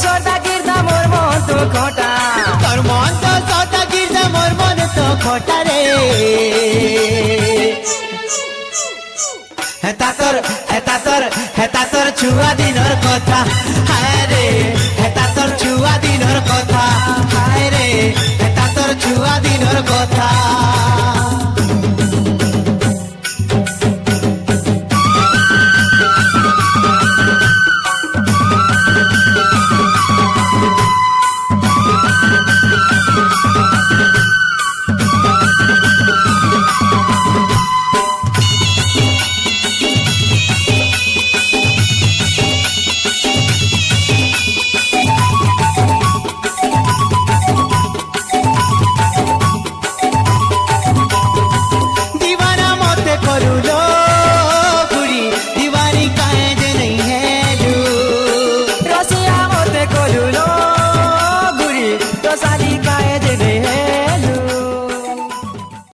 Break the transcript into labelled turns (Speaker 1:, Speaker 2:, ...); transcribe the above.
Speaker 1: সদা গির্দা মোর মন তো খোটা
Speaker 2: তোর মন তো সদা গির্দা মোর মন তো খোটা রে হেতা তোর ছুয়া দিনর কথা